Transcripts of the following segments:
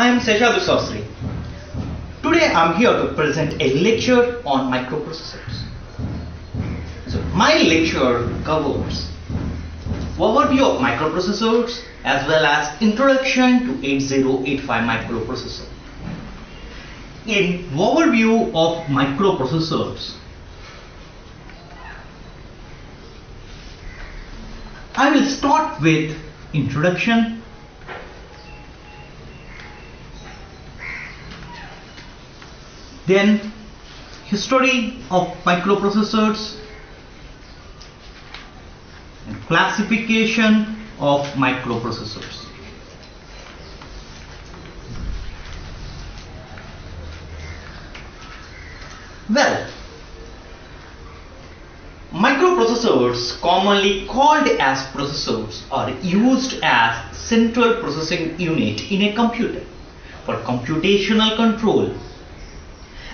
I am Seshadri Sastry. Today I am here to present a lecture on microprocessors. So my lecture covers overview of microprocessors as well as introduction to 8085 microprocessor. In overview of microprocessors, I will start with introduction, then history of microprocessors and classification of microprocessors. Well, microprocessors, commonly called as processors, are used as central processing unit in a computer for computational control.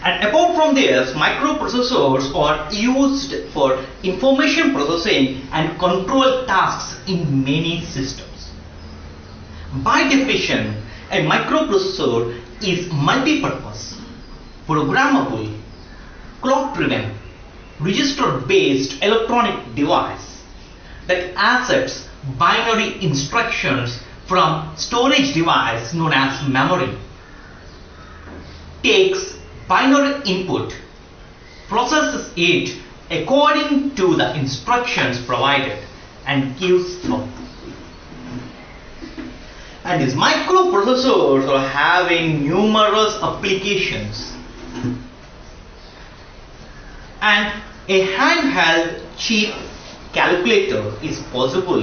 And apart from this, microprocessors are used for information processing and control tasks in many systems. By definition, a microprocessor is multi-purpose, programmable, clock-driven, register-based electronic device that accepts binary instructions from storage device known as memory, takes binary input, processes it according to the instructions provided, and gives output. And these microprocessors are having numerous applications. And a handheld cheap calculator is possible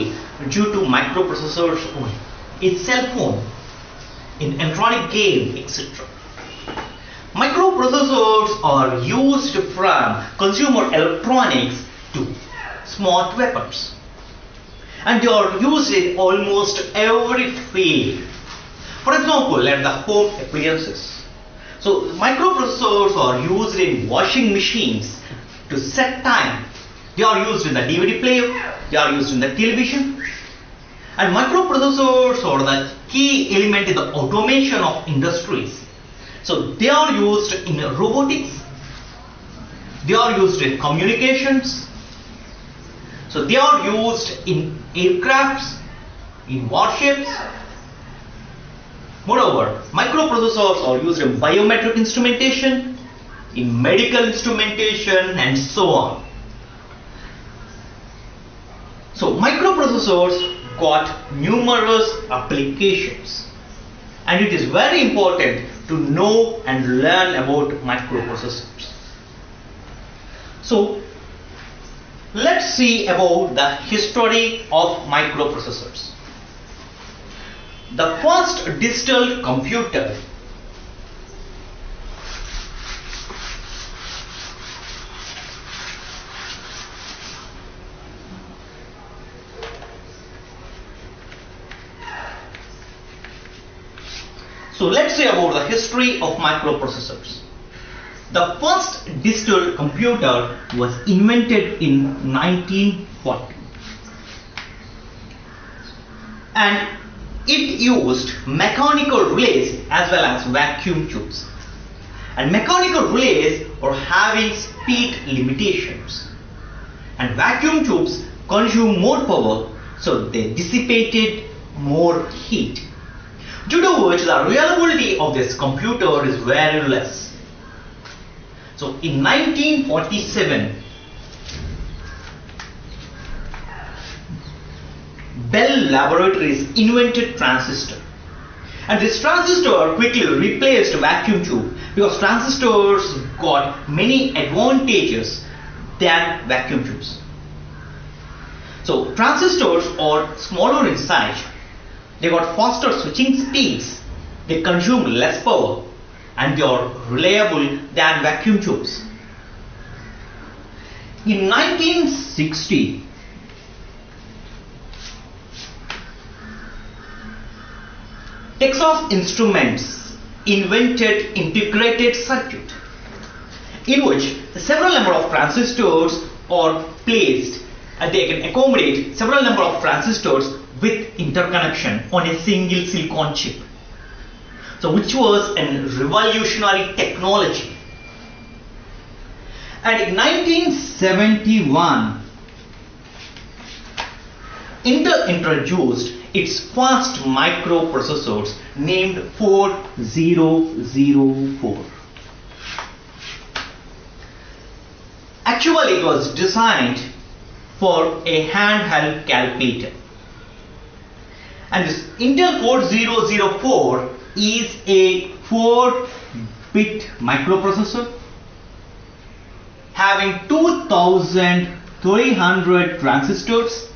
due to microprocessors only. A cell phone, in electronic game, etc. Microprocessors are used from consumer electronics to smart weapons, and they are used in almost every field. For example, at the home appliances. So microprocessors are used in washing machines to set time. They are used in the DVD player, they are used in the television. And microprocessors are the key element in the automation of industries. So they are used in robotics, they are used in communications, so they are used in aircrafts, in warships. Moreover, microprocessors are used in biometric instrumentation, in medical instrumentation, and so on. So microprocessors got numerous applications, and it is very important to know and learn about microprocessors. So let's see about the history of microprocessors. The first digital computer So let's say about the history of microprocessors. The first digital computer was invented in 1940, and it used mechanical relays as well as vacuum tubes. And mechanical relays are having speed limitations, and vacuum tubes consume more power, so they dissipated more heat, due to which the reliability of this computer is very less. So in 1947, Bell Laboratories invented transistor, and this transistor quickly replaced vacuum tube because transistors got many advantages than vacuum tubes. So transistors are smaller in size, they got faster switching speeds, they consume less power, and they are reliable than vacuum tubes. In 1960, Texas Instruments invented integrated circuit, in which several number of transistors are placed and they can accommodate several number of transistors with interconnection on a single silicon chip. So which was a revolutionary technology. And in 1971, Intel introduced its first microprocessors named 4004. Actually, it was designed for a handheld calculator. And this Intel 4004 is a 4-bit microprocessor having 2300 transistors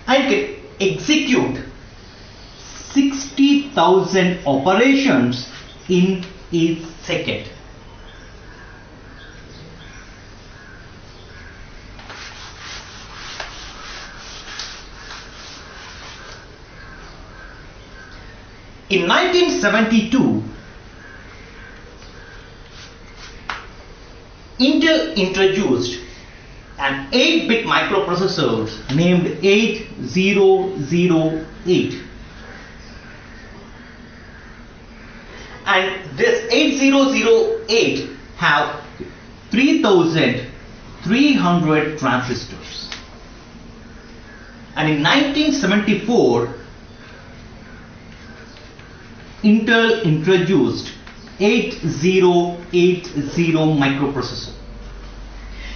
and can execute 60,000 operations in a second. In 1972, Intel introduced an 8-bit microprocessor named 8008. And this 8008 have 3300 transistors. And in 1974, Intel introduced 8080 microprocessor,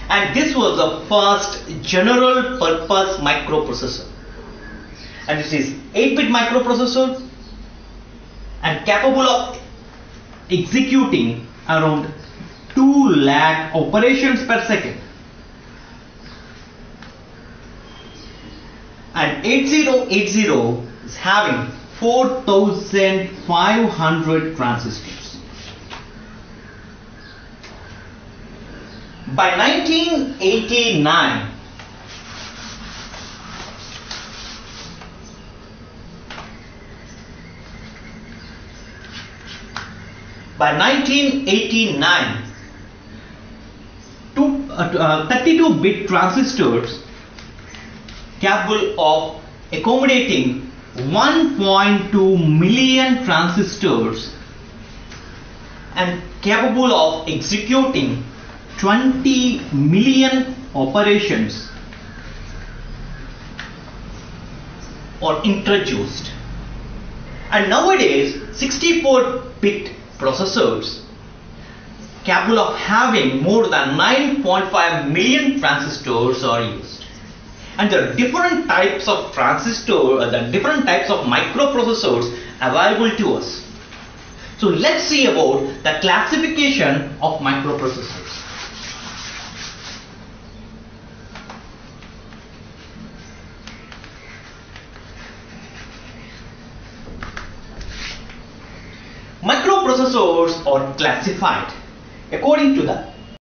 and this was the first general purpose microprocessor, and this is 8-bit microprocessor and capable of executing around 2 lakh operations per second. And 8080 is having 4500 transistors. By 1989, by 1989, 32-bit transistors capable of accommodating 1.2 million transistors and capable of executing 20 million operations are introduced. And nowadays 64-bit processors capable of having more than 9.5 million transistors are used. And there are different types of different types of microprocessors available to us. So let's see about the classification of microprocessors. Microprocessors are classified according to the